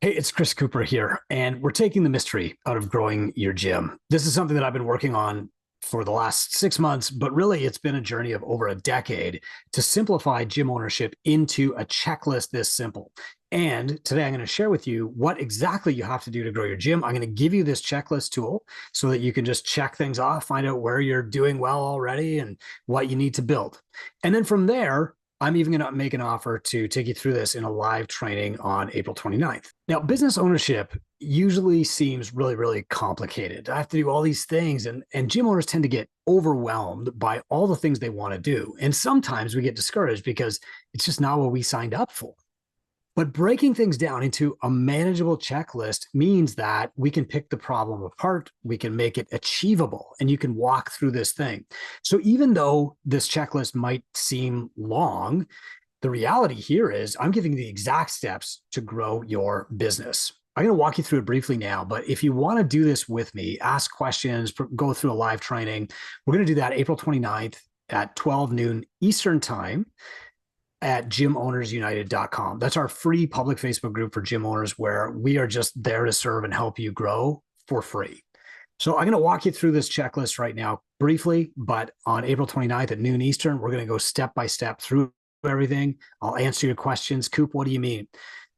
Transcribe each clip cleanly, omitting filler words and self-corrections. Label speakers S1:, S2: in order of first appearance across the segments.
S1: Hey, it's Chris Cooper here, and we're taking the mystery out of growing your gym. This is something that I've been working on for the last 6 months, but really it's been a journey of over a decade to simplify gym ownership into a checklist this simple. And today I'm going to share with you what exactly you have to do to grow your gym. I'm going to give you this checklist tool so that you can just check things off, find out where you're doing well already and what you need to build. And then from there, I'm even going to make an offer to take you through this in a live training on April 29th. Now, business ownership usually seems really, really complicated. I have to do all these things, and gym owners tend to get overwhelmed by all the things they want to do. And sometimes we get discouraged because it's just not what we signed up for. But breaking things down into a manageable checklist means that we can pick the problem apart, we can make it achievable, and you can walk through this thing. So even though this checklist might seem long, the reality here is I'm giving the exact steps to grow your business. I'm going to walk you through it briefly now, but if you want to do this with me, ask questions, go through a live training, we're going to do that April 29th at 12 noon Eastern time at gymownersunited.com. That's our free public Facebook group for gym owners where we are just there to serve and help you grow for free. So I'm going to walk you through this checklist right now briefly, but on April 29th at noon Eastern, we're going to go step by step through everything. I'll answer your questions. Coop, what do you mean?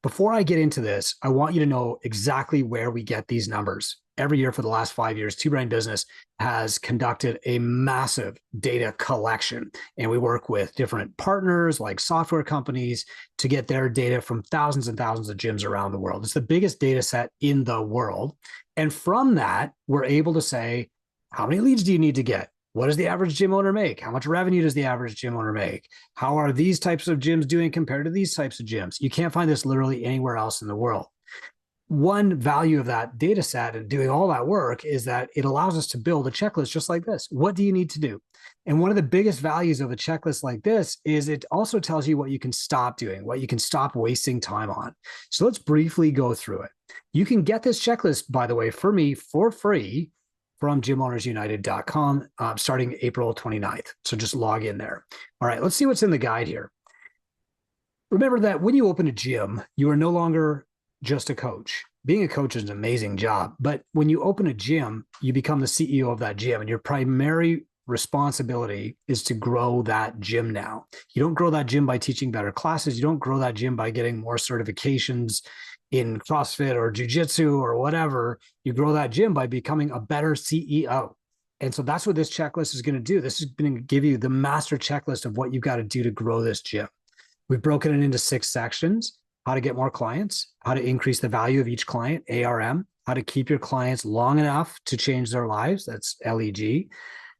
S1: Before I get into this, I want you to know exactly where we get these numbers. Every year for the last 5 years, Two Brain Business has conducted a massive data collection, and we work with different partners like software companies to get their data from thousands and thousands of gyms around the world. It's the biggest data set in the world. And from that, we're able to say, how many leads do you need to get? What does the average gym owner make? How much revenue does the average gym owner make? How are these types of gyms doing compared to these types of gyms? You can't find this literally anywhere else in the world. One value of that data set and doing all that work is that it allows us to build a checklist just like this. What do you need to do? And one of the biggest values of a checklist like this is it also tells you what you can stop doing, what you can stop wasting time on. So let's briefly go through it. You can get this checklist, by the way, for me for free from gymownersunited.com starting April 29th. So just log in there. All right, let's see what's in the guide here. Remember that when you open a gym, you are no longer just a coach. Being a coach is an amazing job, but when you open a gym, you become the CEO of that gym, and your primary responsibility is to grow that gym now. You don't grow that gym by teaching better classes. You don't grow that gym by getting more certifications in CrossFit or jiu-jitsu or whatever. You grow that gym by becoming a better CEO. And so that's what this checklist is going to do. This is going to give you the master checklist of what you've got to do to grow this gym. We've broken it into 6 sections: how to get more clients, how to increase the value of each client, ARM, how to keep your clients long enough to change their lives, that's LEG,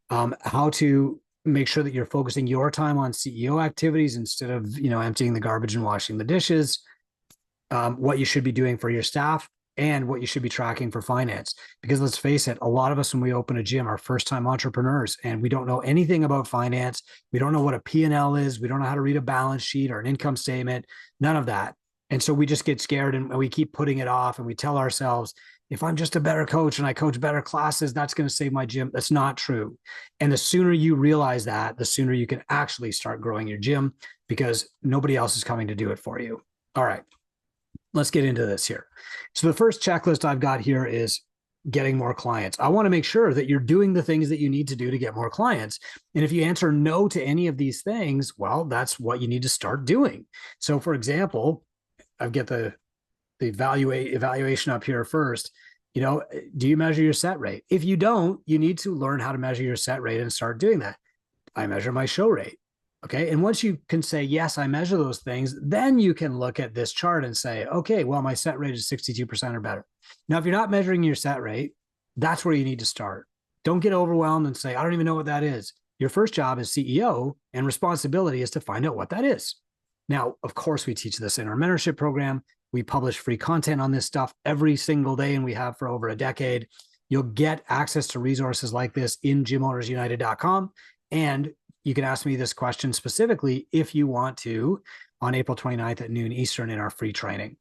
S1: how to make sure that you're focusing your time on CEO activities instead of, emptying the garbage and washing the dishes, what you should be doing for your staff, and what you should be tracking for finance. Because let's face it, a lot of us, when we open a gym, are first-time entrepreneurs, and we don't know anything about finance. We don't know what a P&L is. We don't know how to read a balance sheet or an income statement, none of that. And so we just get scared and we keep putting it off, and we tell ourselves, if I'm just a better coach and I coach better classes, that's going to save my gym. That's not true. And the sooner you realize that, the sooner you can actually start growing your gym, because nobody else is coming to do it for you. All right, let's get into this here. So the first checklist I've got here is getting more clients. I want to make sure that you're doing the things that you need to do to get more clients. And if you answer no to any of these things, well, that's what you need to start doing. So for example, I've got the evaluation up here first. Do you measure your set rate? If you don't, you need to learn how to measure your set rate and start doing that. I measure my show rate. Okay. And once you can say, yes, I measure those things, then you can look at this chart and say, okay, well, my set rate is 62% or better. Now, if you're not measuring your set rate, that's where you need to start. Don't get overwhelmed and say, I don't even know what that is. Your first job as CEO and responsibility is to find out what that is. Now, of course, we teach this in our mentorship program. We publish free content on this stuff every single day, and we have for over a decade. You'll get access to resources like this in gymownersunited.com. And you can ask me this question specifically if you want to on April 29th at noon Eastern in our free training.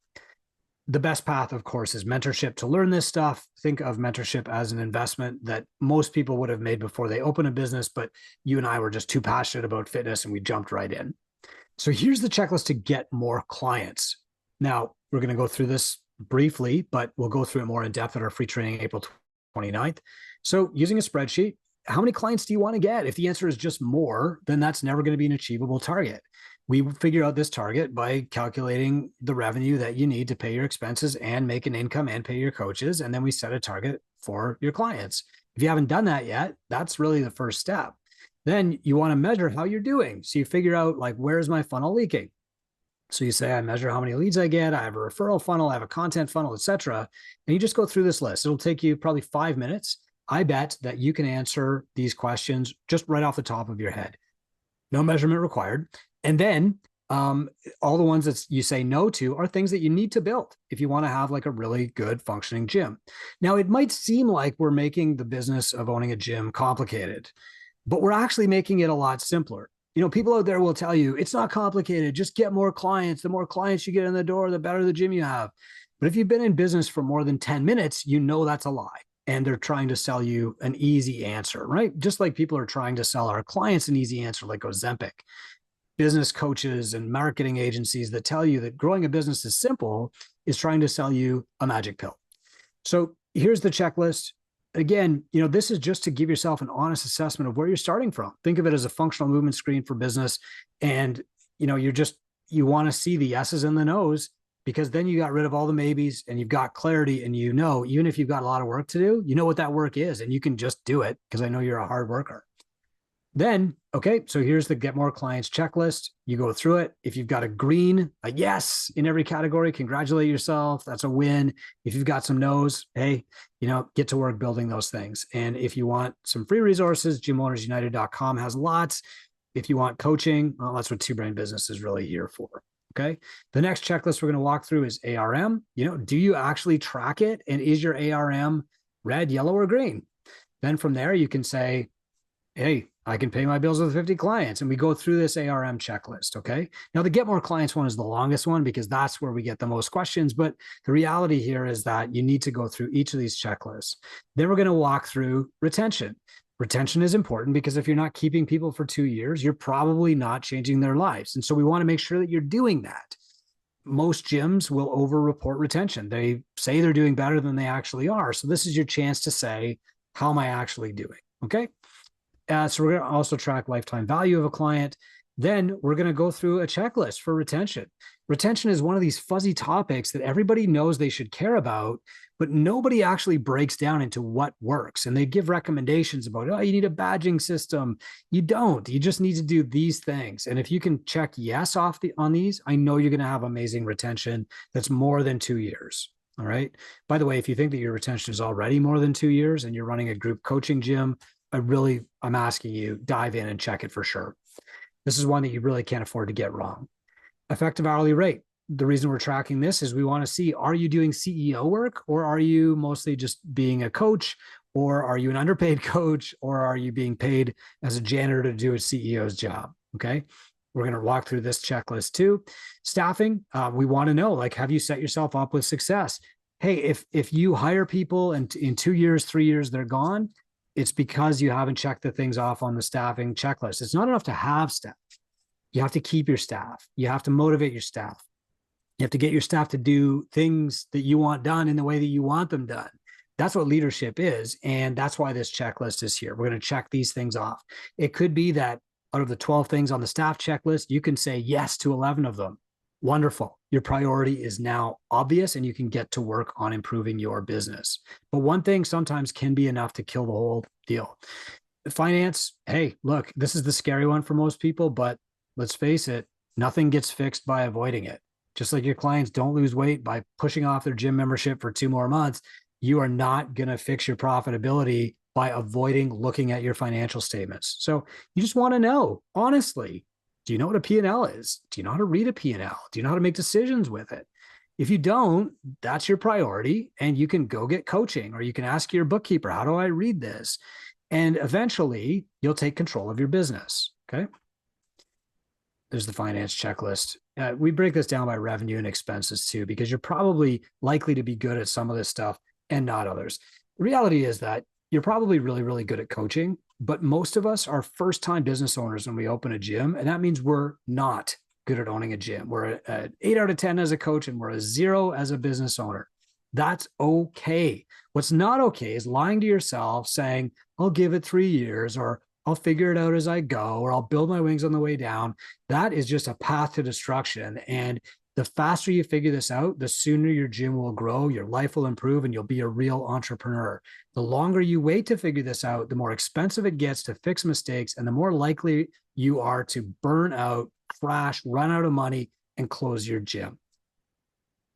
S1: The best path, of course, is mentorship to learn this stuff. Think of mentorship as an investment that most people would have made before they open a business, but you and I were just too passionate about fitness and we jumped right in. So here's the checklist to get more clients. Now, we're going to go through this briefly, but we'll go through it more in depth at our free training April 29th. So using a spreadsheet, how many clients do you want to get? If the answer is just more, then that's never going to be an achievable target. We figure out this target by calculating the revenue that you need to pay your expenses and make an income and pay your coaches. And then we set a target for your clients. If you haven't done that yet, that's really the first step. Then you want to measure how you're doing. So you figure out, like, where's my funnel leaking? So you say, I measure how many leads I get. I have a referral funnel, I have a content funnel, etc. And you just go through this list. It'll take you probably 5 minutes. I bet that you can answer these questions just right off the top of your head. No measurement required. And then all the ones that you say no to are things that you need to build if you want to have like a really good functioning gym. Now, it might seem like we're making the business of owning a gym complicated, but we're actually making it a lot simpler. You know, people out there will tell you it's not complicated. Just get more clients. The more clients you get in the door, the better the gym you have. But if you've been in business for more than 10 minutes, you know that's a lie. And they're trying to sell you an easy answer, right? Just like people are trying to sell our clients an easy answer, like Ozempic. Business coaches and marketing agencies that tell you that growing a business is simple is trying to sell you a magic pill. So here's the checklist. Again, you know, this is just to give yourself an honest assessment of where you're starting from. Think of it as a functional movement screen for business. And, you know, you want to see the yeses and the nos, because then you got rid of all the maybes and you've got clarity, and you know, even if you've got a lot of work to do, you know what that work is, and you can just do it because I know you're a hard worker. Then, okay, so here's the get more clients checklist. You go through it. If you've got a green, a yes in every category, congratulate yourself. That's a win. If you've got some no's, hey, you know, get to work building those things. And if you want some free resources, gymownersunited.com has lots. If you want coaching, well, that's what Two Brain Business is really here for. Okay. The next checklist we're going to walk through is ARM. You know, do you actually track it? And is your ARM red, yellow, or green? Then from there, you can say, hey, I can pay my bills with 50 clients. And we go through this ARM checklist. Okay. Now, the get more clients one is the longest one because that's where we get the most questions. But the reality here is that you need to go through each of these checklists. Then we're going to walk through retention. Retention is important because if you're not keeping people for 2 years, you're probably not changing their lives. And so we want to make sure that you're doing that. Most gyms will over-report retention. They say they're doing better than they actually are. So this is your chance to say, how am I actually doing? Okay. So we're going to also track lifetime value of a client. Then we're going to go through a checklist for retention. Retention is one of these fuzzy topics that everybody knows they should care about, but nobody actually breaks down into what works. And they give recommendations about, oh, you need a badging system. You don't. You just need to do these things. And if you can check yes off on these, I know you're going to have amazing retention that's more than 2 years. All right. By the way, if you think that your retention is already more than 2 years and you're running a group coaching gym, I'm asking you, dive in and check it for sure. This is one that you really can't afford to get wrong. Effective hourly rate. The reason we're tracking this is we want to see, are you doing CEO work, or are you mostly just being a coach, or are you an underpaid coach, or are you being paid as a janitor to do a CEO's job? Okay. We're going to walk through this checklist too. Staffing. We want to know, like, have you set yourself up with success? Hey, if you hire people and in 2 years, 3 years, they're gone, it's because you haven't checked the things off on the staffing checklist. It's not enough to have staff. You have to keep your staff. You have to motivate your staff. You have to get your staff to do things that you want done in the way that you want them done. That's what leadership is. And that's why this checklist is here. We're going to check these things off. It could be that out of the 12 things on the staff checklist, you can say yes to 11 of them. Wonderful. Your priority is now obvious and you can get to work on improving your business. But one thing sometimes can be enough to kill the whole deal. Finance, hey, look, this is the scary one for most people, but let's face it, nothing gets fixed by avoiding it. Just like your clients don't lose weight by pushing off their gym membership for 2 more months, you are not going to fix your profitability by avoiding looking at your financial statements. So you just want to know, honestly, do you know what a P&L is? Do you know how to read a P&L? Do you know how to make decisions with it? If you don't, that's your priority, and you can go get coaching, or you can ask your bookkeeper, how do I read this? And eventually you'll take control of your business. Okay. There's the finance checklist. We break this down by revenue and expenses too, because you're probably likely to be good at some of this stuff and not others. The reality is that you're probably really, really good at coaching, but most of us are first-time business owners when we open a gym, and that means we're not good at owning a gym. We're an 8 out of 10 as a coach, and we're a 0 as a business owner. That's okay. What's not okay is lying to yourself, saying, I'll give it 3 years, or I'll figure it out as I go, or I'll build my wings on the way down. That is just a path to destruction. And the faster you figure this out, the sooner your gym will grow, your life will improve, and you'll be a real entrepreneur. The longer you wait to figure this out, the more expensive it gets to fix mistakes, and the more likely you are to burn out, crash, run out of money, and close your gym.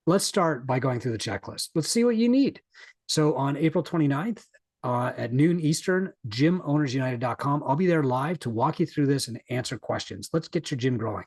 S1: Let's start by going through the checklist. Let's see what you need. So on April 29th at noon Eastern, gymownersunited.com, I'll be there live to walk you through this and answer questions. Let's get your gym growing.